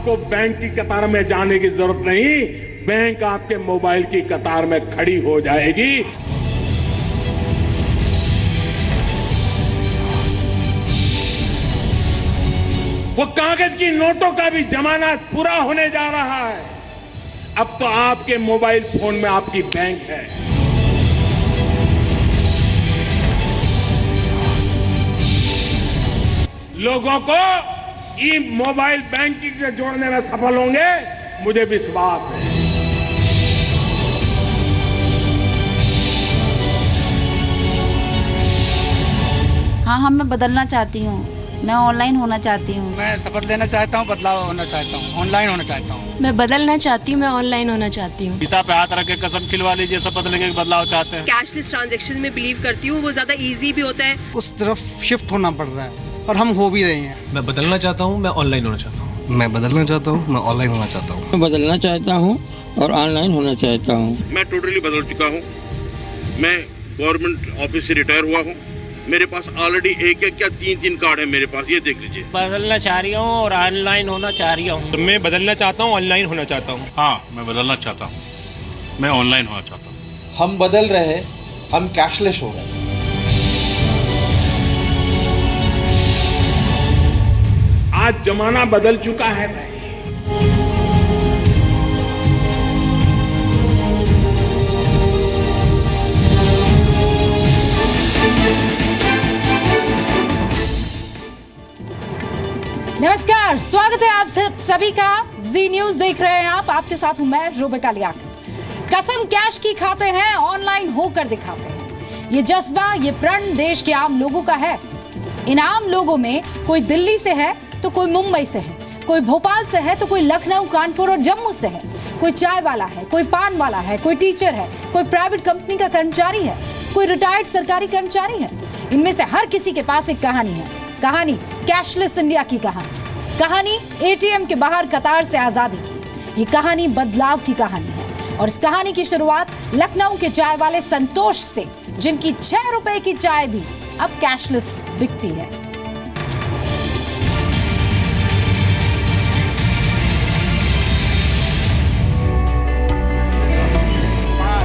आपको बैंक की कतार में जाने की जरूरत नहीं, बैंक आपके मोबाइल की कतार में खड़ी हो जाएगी। वो कागज की नोटों का भी जमाना पूरा होने जा रहा है। अब तो आपके मोबाइल फोन में आपकी बैंक है। लोगों को ई मोबाइल बैंकिंग से जोड़ने में सफल होंगे, मुझे विश्वास है। हाँ, मैं बदलना चाहती हूँ। मैं ऑनलाइन होना चाहती हूँ। मैं शपथ लेना चाहता हूँ, बदलाव होना चाहता हूँ, ऑनलाइन होना चाहता हूँ। मैं बदलना चाहती हूँ, मैं ऑनलाइन होना चाहती हूँ। गीता पे हाथ रख के कसम खिलवा लीजिए, शपथ लेंगे बदलाव चाहते हैं। कैशलेस ट्रांजैक्शन में बिलीव करती हूँ, वो ज्यादा इजी भी होता है। उस तरफ शिफ्ट होना पड़ रहा है और हम हो भी रहे हैं। मैं बदलना चाहता हूँ, मैं ऑनलाइन होना चाहता हूँ। मैं बदलना चाहता हूँ, मैं ऑनलाइन होना चाहता हूँ। मैं बदलना चाहता हूँ और ऑनलाइन होना चाहता हूँ। मैं टोटली बदल चुका हूँ। मैं गवर्नमेंट ऑफिस से रिटायर हुआ हूँ। मेरे पास ऑलरेडी एक या तीन कार्ड है मेरे पास, ये देख लीजिए। बदलना चाह रही हूँ और ऑनलाइन होना चाह रही हूँ। तो मैं बदलना चाहता हूँ, ऑनलाइन होना चाहता हूँ। हाँ, मैं बदलना चाहता हूँ, मैं ऑनलाइन होना चाहता हूँ। हम बदल रहे हैं, हम कैशलेस हो रहे हैं। आज जमाना बदल चुका है भाई। नमस्कार, स्वागत है आप सभी का। जी न्यूज देख रहे हैं आप। आपके साथ हूं मैं रुबिका लियाकत। कसम कैश की खाते हैं, ऑनलाइन होकर दिखाते हैं। ये जज्बा, ये प्रण देश के आम लोगों का है। इन आम लोगों में कोई दिल्ली से है तो कोई मुंबई से है, कोई भोपाल से है तो कोई लखनऊ, कानपुर और जम्मू से है। कोई चाय वाला है, कोई पान वाला है, कोई टीचर है, कोई प्राइवेट कंपनी का कर्मचारी है, कोई रिटायर्ड सरकारी कर्मचारी है। इनमें से हर किसी के पास एक कहानी है। कहानी कैशलेस इंडिया की कहानी एटीएम के बाहर कतार से आजादी की। ये कहानी बदलाव की कहानी है और इस कहानी की शुरुआत लखनऊ के चाय वाले संतोष से, जिनकी 6 रुपए की चाय भी अब कैशलेस बिकती है।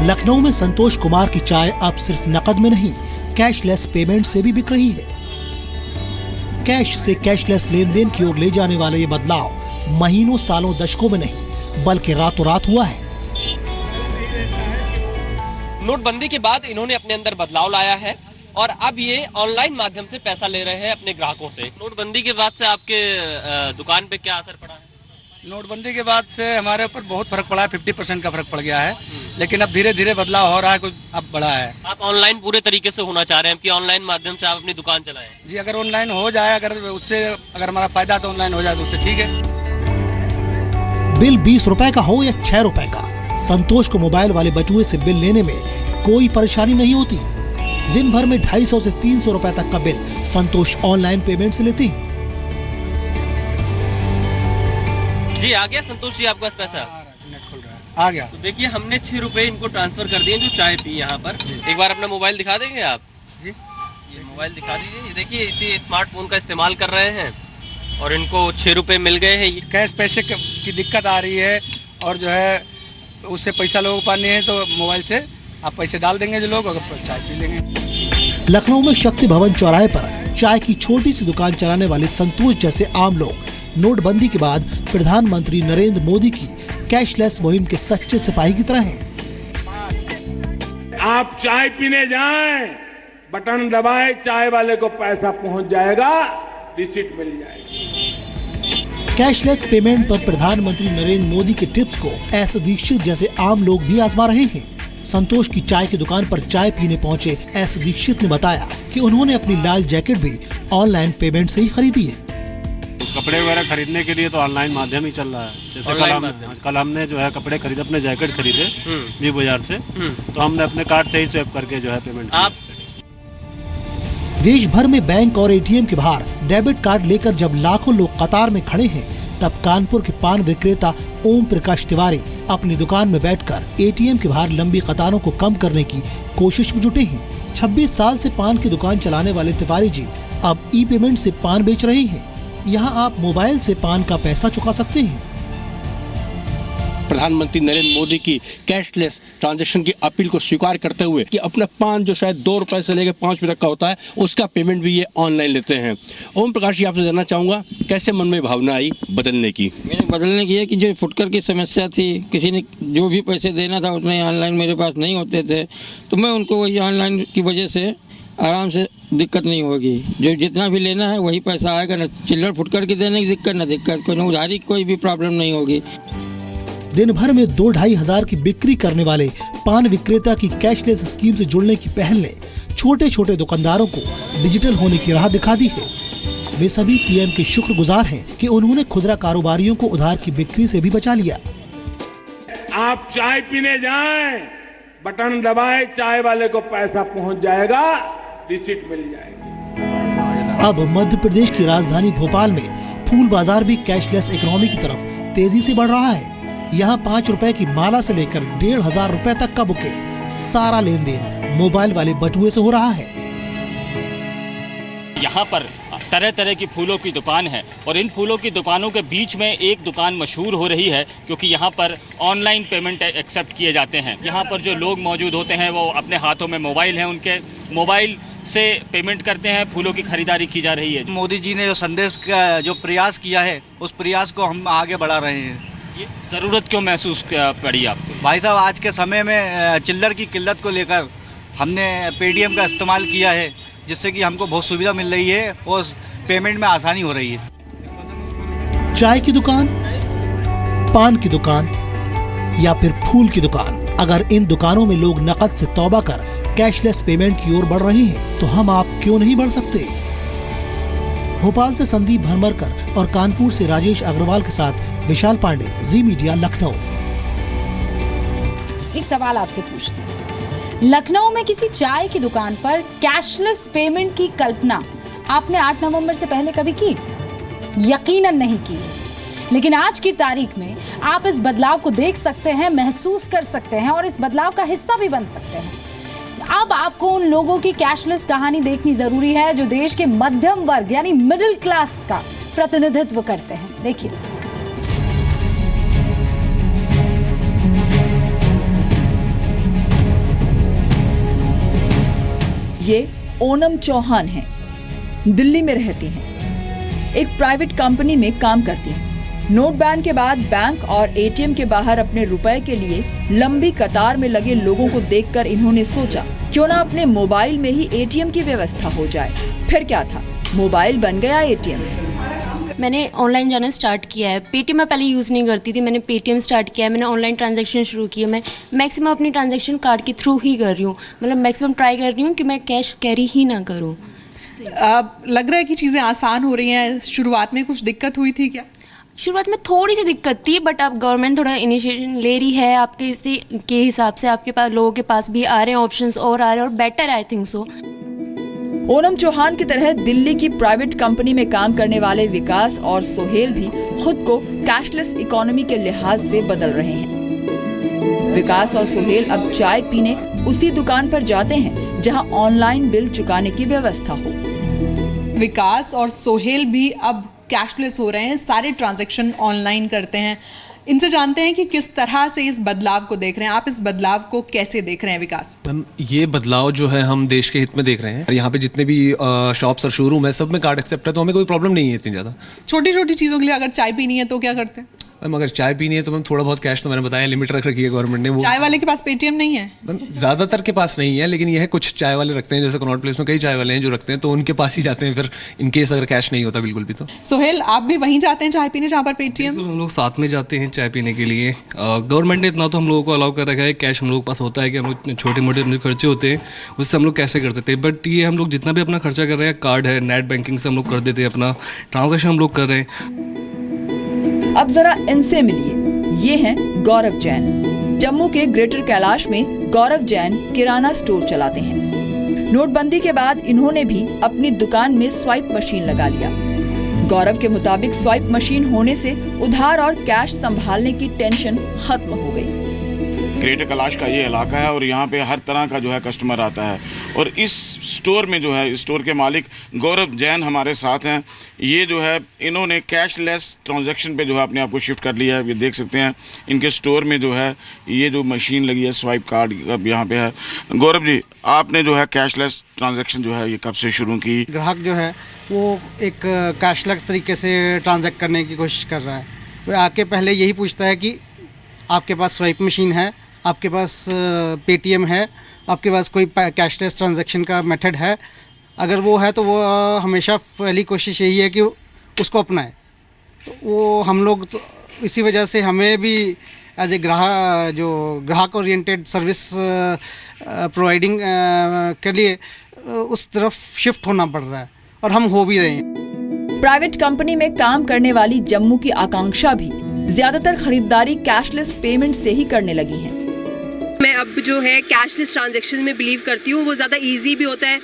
लखनऊ में संतोष कुमार की चाय अब सिर्फ नकद में नहीं, कैशलेस पेमेंट से भी बिक रही है। कैश से कैशलेस लेन देन की ओर ले जाने वाला ये बदलाव महीनों, सालों, दशकों में नहीं बल्कि रातों रात हुआ है। नोटबंदी के बाद इन्होंने अपने अंदर बदलाव लाया है और अब ये ऑनलाइन माध्यम से पैसा ले रहे हैं अपने ग्राहकों से। नोटबंदी के बाद से आपके दुकान पे क्या असर पड़ा है? नोटबंदी के बाद से हमारे ऊपर बहुत फर्क पड़ा है, 50% का फर्क पड़ गया है। लेकिन अब धीरे धीरे बदलाव हो रहा है, कुछ अब बढ़ा है। आप ऑनलाइन पूरे तरीके से होना चाह रहे हैं कि ऑनलाइन माध्यम से आप अपनी दुकान चलाएं? जी, अगर ऑनलाइन हो जाए, अगर हमारा फायदा तो ऑनलाइन हो जाए तो उससे ठीक है। बिल 20 रुपए का हो या 6 रुपए का, संतोष को मोबाइल वाले बटुए से बिल लेने में कोई परेशानी नहीं होती। दिन भर में 250 से 300 रुपए तक का बिल संतोष ऑनलाइन पेमेंट से लेते हैं। जी, आ गया संतोष जी आपके पास पैसा? आ गया। तो देखिए, हमने 6 रुपए इनको ट्रांसफर कर दिए जो चाय पी यहाँ पर। एक बार अपना मोबाइल दिखा देंगे आप? जी, ये मोबाइल दिखा दीजिए। ये देखिए, इसी स्मार्टफोन का इस्तेमाल कर रहे हैं और इनको 6 रुपए मिल गए हैं। कैश पैसे की दिक्कत आ रही है और जो है उससे पैसा लोगों को पानी है तो मोबाइल से आप पैसे डाल देंगे जो लोग, अगर चाय पी लेंगे। लखनऊ में शक्ति भवन चौराहे पर चाय की छोटी सी दुकान चलाने वाले संतोष जैसे आम लोग नोटबंदी के बाद प्रधानमंत्री नरेंद्र मोदी की कैशलेस मुहिम के सच्चे सिपाही की तरह हैं। आप चाय पीने जाएं, बटन दबाएं, चाय वाले को पैसा पहुंच जाएगा, रिसीट मिल जाएगी। कैशलेस पेमेंट पर प्रधानमंत्री नरेंद्र मोदी के टिप्स को एस दीक्षित जैसे आम लोग भी आजमा रहे हैं। संतोष की चाय की दुकान पर चाय पीने पहुंचे एस दीक्षित ने बताया कि उन्होंने अपनी लाल जैकेट भी ऑनलाइन पेमेंट से ही खरीदी है। कपड़े वगैरह खरीदने के लिए तो ऑनलाइन माध्यम ही चल रहा है। जैसे कल हमने जो है कपड़े खरीदे, अपने जैकेट खरीदे न्यू बाजार से, तो हमने अपने कार्ड से ही स्वैप करके जो है पेमेंट किया। देश भर में बैंक और एटीएम के बाहर डेबिट कार्ड लेकर जब लाखों लोग कतार में खड़े हैं, तब कानपुर के पान विक्रेता ओम प्रकाश तिवारी अपनी दुकान में बैठकर एटीएम के बाहर लंबी कतारों को कम करने की कोशिश में जुटे हैं। 26 साल से पान की दुकान चलाने वाले तिवारी जी अब ई पेमेंट से पान बेच रहे हैं। यहाँ आप मोबाइल से पान का पैसा चुका सकते हैं। प्रधानमंत्री नरेंद्र मोदी की कैशलेस ट्रांजैक्शन की अपील को स्वीकार करते हुए कि अपना पान जो शायद 2 रुपए से लेकर 5 रुपए तक का होता है उसका पेमेंट भी ये ऑनलाइन लेते हैं। ओम प्रकाश जी, आपसे जानना चाहूँगा कैसे मन में भावना आई बदलने की? मैंने बदलने की है कि जो फुटकर की समस्या थी, किसी ने जो भी पैसे देना था उतने ऑनलाइन मेरे पास नहीं होते थे, तो मैं उनको वही ऑनलाइन की वजह से आराम से दिक्कत नहीं होगी। जो जितना भी लेना है वही पैसा आएगा, न चिल्लर फुटकर की देने की दिक्कत न दिक्कत, कोई उधारी कोई भी प्रॉब्लम नहीं होगी। दिन भर में 2-2.5 हजार की बिक्री करने वाले पान विक्रेता की कैशलेस स्कीम से जुड़ने की पहल ने छोटे छोटे दुकानदारों को डिजिटल होने की राह दिखा दी है। वे सभी पीएम के शुक्रगुजार हैं कि उन्होंने खुदरा कारोबारियों को उधार की बिक्री से भी बचा लिया। आप चाय पीने जाएं, बटन दबाएं, चाय वाले को पैसा पहुंच जाएगा, रिसीट मिल जाएगी। अब मध्य प्रदेश की राजधानी भोपाल में फूल बाजार भी कैशलेस इकोनॉमी की तरफ तेजी से बढ़ रहा है। यहाँ 5 रुपए की माला से लेकर 1,500 रुपए तक का बुके, सारा लेन देन मोबाइल वाले बटुए से हो रहा है। यहाँ पर तरह तरह की फूलों की दुकान है और इन फूलों की दुकानों के बीच में एक दुकान मशहूर हो रही है क्योंकि यहाँ पर ऑनलाइन पेमेंट एक्सेप्ट किए जाते हैं। यहाँ पर जो लोग मौजूद होते हैं वो अपने हाथों में मोबाइल है, उनके मोबाइल से पेमेंट करते हैं, फूलों की खरीदारी की जा रही है। मोदी जी ने जो संदेश का जो प्रयास किया है उस प्रयास को हम आगे बढ़ा रहे हैं। ये ज़रूरत क्यों महसूस पड़ी आपको? भाई साहब, आज के समय में चिल्लर की किल्लत को लेकर हमने पेटीएम का इस्तेमाल किया है, जिससे कि हमको बहुत सुविधा मिल रही है और पेमेंट में आसानी हो रही है। चाय की दुकान, पान की दुकान या फिर फूल की दुकान, अगर इन दुकानों में लोग नकद से तौबा कर कैशलेस पेमेंट की ओर बढ़ रहे हैं तो हम आप क्यों नहीं बढ़ सकते? भोपाल से संदीप भरमरकर और कानपुर से राजेश अग्रवाल के साथ विशाल पांडे, जी मीडिया, लखनऊ। एक सवाल आपसे पूछते हैं, लखनऊ में किसी चाय की दुकान पर कैशलेस पेमेंट की कल्पना आपने 8 नवंबर से पहले कभी की? यकीनन नहीं की। लेकिन आज की तारीख में आप इस बदलाव को देख सकते हैं, महसूस कर सकते हैं और इस बदलाव का हिस्सा भी बन सकते हैं। अब आपको उन लोगों की कैशलेस कहानी देखनी जरूरी है जो देश के मध्यम वर्ग यानी मिडिल क्लास का प्रतिनिधित्व करते हैं। देखिए, ये ओनम चौहान हैं, दिल्ली में रहती हैं, एक प्राइवेट कंपनी में काम करती हैं। नोट बैन के बाद बैंक और एटीएम के बाहर अपने रुपए के लिए लंबी कतार में लगे लोगों को देखकर इन्होंने सोचा क्यों ना अपने मोबाइल में ही एटीएम की व्यवस्था हो जाए। फिर क्या था, मोबाइल बन गया एटीएम। मैंने ऑनलाइन जाना स्टार्ट किया है। पेटीएम मैं पहले यूज़ नहीं करती थी, मैंने पेटीएम स्टार्ट किया है, मैंने ऑनलाइन ट्रांजैक्शन शुरू किया। मैं मैक्सिमम अपनी ट्रांजैक्शन कार्ड के थ्रू ही कर रही हूँ, मतलब मैक्सिमम ट्राई कर रही हूँ कि मैं कैश कैरी ही ना करूँ। लग रहा है कि चीज़ें आसान हो रही हैं। शुरुआत में कुछ दिक्कत हुई थी क्या? शुरुआत में थोड़ी सी दिक्कत थी, बट अब गवर्नमेंट थोड़ा इनिशिएटिव ले रही है, आपके इसी के हिसाब से आपके पास लोगों के पास भी आ रहे हैं ऑप्शंस और आ रहे हैं और better I think so. Onam Chauhan की तरह दिल्ली की प्राइवेट कंपनी में काम करने वाले विकास और सोहेल भी खुद को कैशलेस इकोनॉमी के लिहाज से बदल रहे हैं। विकास और सोहेल अब चाय पीने उसी दुकान पर जाते हैं जहां ऑनलाइन बिल चुकाने की व्यवस्था हो। विकास और सोहेल भी अब कैशलेस हो रहे हैं, सारे ट्रांजैक्शन ऑनलाइन करते हैं। इनसे जानते हैं कि किस तरह से इस बदलाव को देख रहे हैं। आप इस बदलाव को कैसे देख रहे हैं विकास? मैम, ये बदलाव जो है हम देश के हित में देख रहे हैं। यहाँ पे जितने भी शॉप्स और शोरूम है सब में कार्ड एक्सेप्ट है, तो हमें कोई प्रॉब्लम नहीं है इतनी ज़्यादा। छोटी छोटी चीज़ों के लिए अगर चाय पीनी है तो क्या करते हैं? मैम, अगर चाय पीनी है तो मैम थोड़ा बहुत कैश, तो मैंने बताया लिमिट रख रखी है गवर्नमेंट ने। वो चाय वाले के पास पेटीएम नहीं है? मैम, ज़्यादातर के पास नहीं है, लेकिन यह है कुछ चाय वाले रखते हैं, जैसे कनॉट प्लेस में कई चाय वाले हैं जो रखते हैं, तो उनके पास ही जाते हैं फिर इनकेस अगर कैश नहीं होता बिल्कुल भी। तो सोहेल, आप भी वहीं जाते हैं चाय पीने जहाँ पर पेटीएम? हम लोग साथ में जाते हैं चाय पीने के लिए। गवर्नमेंट ने इतना तो हम लोगों को अलाउ कर रखा है, कैश हम लोग के पास होता है कि हम लोग छोटे मोटे अपने खर्चे होते हैं उससे हम लोग कैसे कर सकते हैं। बट ये हम लोग जितना भी अपना खर्चा कर रहे हैं, कार्ड है, नेट बैंकिंग से हम लोग कर देते हैं, अपना ट्रांजेक्शन हम लोग कर रहे हैं। अब जरा इनसे मिलिए, ये हैं गौरव जैन। जम्मू के ग्रेटर कैलाश में गौरव जैन किराना स्टोर चलाते हैं। नोटबंदी के बाद इन्होंने भी अपनी दुकान में स्वाइप मशीन लगा लिया। गौरव के मुताबिक स्वाइप मशीन होने से उधार और कैश संभालने की टेंशन खत्म हो गई। ग्रेटर कैलाश का ये इलाका है और यहाँ पे हर तरह का जो है कस्टमर आता है और इस स्टोर में जो है, स्टोर के मालिक गौरव जैन हमारे साथ हैं। ये जो है इन्होंने कैशलेस ट्रांजैक्शन पे जो है अपने आप को शिफ्ट कर लिया है। ये देख सकते हैं इनके स्टोर में जो है ये जो मशीन लगी है स्वाइप कार्ड अब यहाँ पे है। गौरव जी, आपने जो है कैशलेस ट्रांजैक्शन जो है ये कब से शुरू की? ग्राहक जो है वो एक कैशलेस तरीके से ट्रांजैक्ट करने की कोशिश कर रहा है। वो आके पहले यही पूछता है कि आपके पास स्वाइप मशीन है, आपके पास पेटीएम है, आपके पास कोई कैशलेस ट्रांजैक्शन का मेथड है। अगर वो है तो वो हमेशा पहली कोशिश यही है कि उसको अपनाए। तो वो हम लोग तो इसी वजह से हमें भी एज ए ग्राहक ओरिएंटेड सर्विस प्रोवाइडिंग के लिए उस तरफ शिफ्ट होना पड़ रहा है और हम हो भी रहे हैं। प्राइवेट कंपनी में काम करने वाली जम्मू की आकांक्षा भी ज्यादातर खरीदारी कैशलेस पेमेंट से ही करने लगी है। मैं अब जो है कैशलेस ट्रांजैक्शन में बिलीव करती हूँ, वो ज़्यादा इजी भी होता है।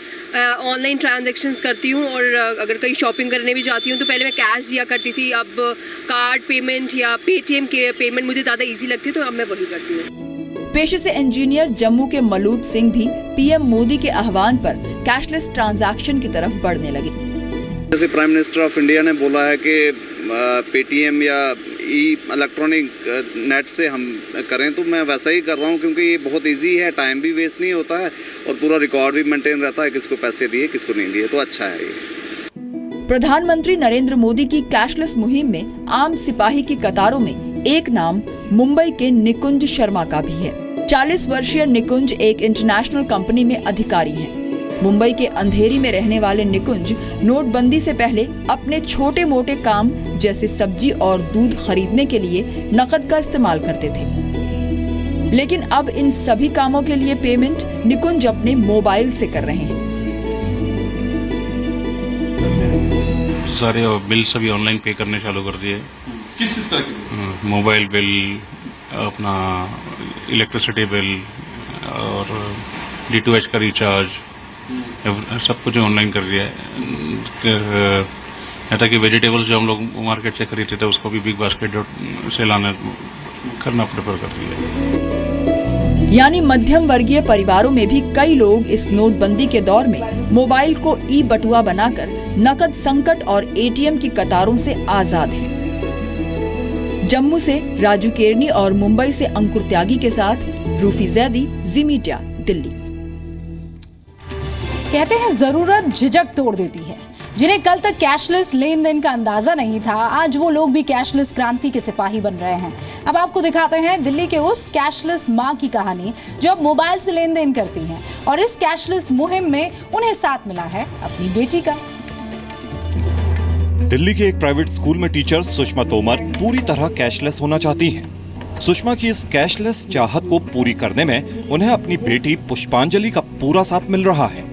ऑनलाइन ट्रांजैक्शंस करती हूँ और अगर कहीं शॉपिंग करने भी जाती हूँ तो पहले मैं कैश दिया करती थी, अब कार्ड पेमेंट या पेटीएम के पेमेंट मुझे ज़्यादा इजी लगती है तो अब मैं वही करती हूँ। पेशे से इंजीनियर जम्मू के मलूब सिंह भी पीएम मोदी के आह्वान पर कैशलेस ट्रांजैक्शन की तरफ बढ़ने लगे। जैसे प्राइम मिनिस्टर ऑफ इंडिया ने बोला है कि पेटीएम या इलेक्ट्रॉनिक नेट से हम करें, तो मैं वैसा ही कर रहा हूं क्योंकि ये बहुत इजी है, टाइम भी वेस्ट नहीं होता है और पूरा रिकॉर्ड भी मेंटेन रहता है, किसको पैसे दिए किसको नहीं दिए, तो अच्छा है ये। प्रधानमंत्री नरेंद्र मोदी की कैशलेस मुहिम में आम सिपाही की कतारों में एक नाम मुंबई के निकुंज शर्मा का भी है। 40 वर्षीय निकुंज एक इंटरनेशनल कंपनी में अधिकारी हैं। मुंबई के अंधेरी में रहने वाले निकुंज नोटबंदी से पहले अपने छोटे मोटे काम जैसे सब्जी और दूध खरीदने के लिए नकद का इस्तेमाल करते थे, लेकिन अब इन सभी कामों के लिए पेमेंट निकुंज अपने मोबाइल से कर रहे हैं। सारे बिल सभी ऑनलाइन पे करने चालू कर दिए। किस तरह के? मोबाइल बिल, अपना इलेक्ट्रिसिटी बिल और D2H का रिचार्ज, सब कुछ ऑनलाइन कर दिया है। यहाँ तक कि वेजिटेबल्स जो हम लोग मार्केट से खरीदते थे उसको भी बिग बास्केट से लाना करना प्रेफर कर दिया है। यानी मध्यम वर्गीय परिवारों में भी कई लोग इस नोटबंदी के दौर में मोबाइल को ई बटुआ बनाकर नकद संकट और एटीएम की कतारों से आजाद हैं। जम्मू से राजू केरनी और मुंबई से अंकुर त्यागी के साथ रूफी जैदी, जी मीडिया, दिल्ली। कहते हैं जरूरत झिझक तोड़ देती है। जिन्हें कल तक कैशलेस लेन देन का अंदाजा नहीं था, आज वो लोग भी कैशलेस क्रांति के सिपाही बन रहे हैं। अब आपको दिखाते हैं दिल्ली के उस कैशलेस मां की कहानी जो अब मोबाइल से लेन देन करती हैं और इस कैशलेस मुहिम में उन्हें साथ मिला है अपनी बेटी का। दिल्ली के एक प्राइवेट स्कूल में टीचर सुषमा तोमर पूरी तरह कैशलेस होना चाहती हैं। सुषमा की इस कैशलेस चाहत को पूरी करने में उन्हें अपनी बेटी पुष्पांजलि का पूरा साथ मिल रहा है।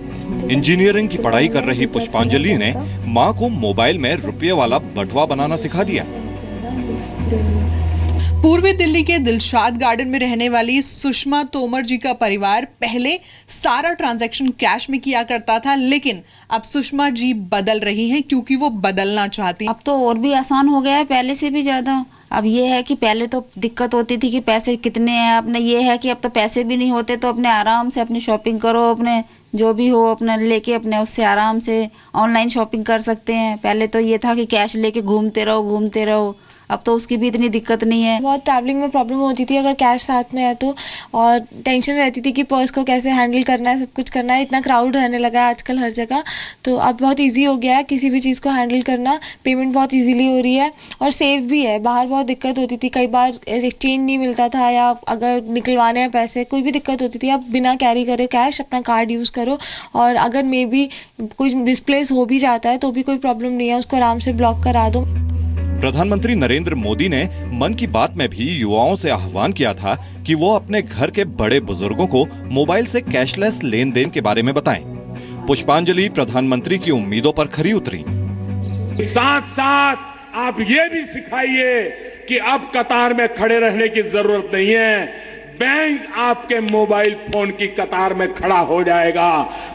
इंजीनियरिंग की पढ़ाई कर रही पुष्पांजलि ने मां को मोबाइल में रुपये वाला बटुआ बनाना सिखा दिया। पूर्वी दिल्ली के दिलशाद गार्डन में रहने वाली सुषमा तोमर जी का परिवार पहले सारा ट्रांजैक्शन कैश में किया करता था, लेकिन अब सुषमा जी बदल रही हैं क्योंकि वो बदलना चाहती। अब तो और भी आसान हो गया है पहले से भी ज्यादा। अब ये है कि पहले तो दिक्कत होती थी कि पैसे कितने हैं, अपने ये है कि अब तो पैसे भी नहीं होते तो अपने आराम से अपनी शॉपिंग करो, अपने जो भी हो अपने लेके अपने उससे आराम से ऑनलाइन शॉपिंग कर सकते हैं। पहले तो ये था कि कैश लेके घूमते रहो, अब तो उसकी भी इतनी दिक्कत नहीं है। बहुत ट्रैवलिंग में प्रॉब्लम होती थी अगर कैश साथ में है तो, और टेंशन रहती थी कि पर्स को कैसे हैंडल करना है, सब कुछ करना है। इतना क्राउड रहने लगा है आजकल हर जगह, तो अब बहुत इजी हो गया है किसी भी चीज़ को हैंडल करना। पेमेंट बहुत इजीली हो रही है और सेफ भी है। बाहर बहुत दिक्कत होती थी, कई बार एक्सचेंज नहीं मिलता था या अगर निकलवाने हैं पैसे कोई भी दिक्कत होती थी। अब बिना कैरी करे कैश अपना कार्ड यूज़ करो और अगर मे बी कुछ मिसप्लेस हो भी जाता है तो भी कोई प्रॉब्लम नहीं है, उसको आराम से ब्लॉक करा दो। प्रधानमंत्री नरेंद्र मोदी ने मन की बात में भी युवाओं से आह्वान किया था कि वो अपने घर के बड़े बुजुर्गों को मोबाइल से कैशलेस लेन देन के बारे में बताएं। पुष्पांजलि प्रधानमंत्री की उम्मीदों पर खरी उतरी। साथ साथ आप ये भी सिखाइए कि अब कतार में खड़े रहने की जरूरत नहीं है, बैंक आपके मोबाइल फोन की कतार में खड़ा हो जाएगा।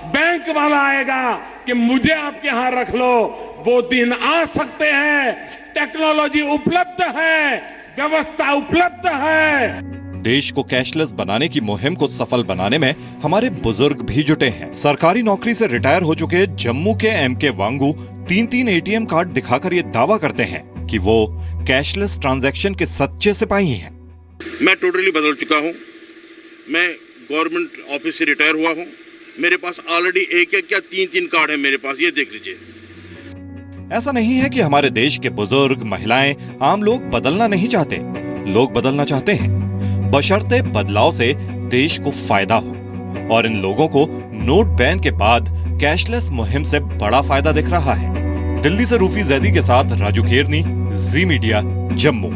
बैंक वाला आएगा कि मुझे आपके यहां रख लो, वो दिन आ सकते हैं। टेक्नोलॉजी उपलब्ध है, व्यवस्था उपलब्ध है। देश को कैशलेस बनाने की मुहिम को सफल बनाने में हमारे बुजुर्ग भी जुटे हैं। सरकारी नौकरी से रिटायर हो चुके जम्मू के MK वांगू 3-3 ATM कार्ड दिखाकर ये दावा करते हैं कि वो कैशलेस ट्रांजैक्शन के सच्चे सिपाही हैं। मैं टोटली बदल चुका हूँ। मैं गवर्नमेंट ऑफिस से रिटायर हुआ हूँ। मेरे पास ऑलरेडी 1-1 या 3-3 कार्ड है मेरे पास, ये देख लीजिए। ऐसा नहीं है कि हमारे देश के बुजुर्ग, महिलाएं, आम लोग बदलना नहीं चाहते। लोग बदलना चाहते हैं, बशर्ते बदलाव से देश को फायदा हो। और इन लोगों को नोट बैन के बाद कैशलेस मुहिम से बड़ा फायदा दिख रहा है। दिल्ली से रूफी जैदी के साथ राजू केरनी, जी मीडिया, जम्मू।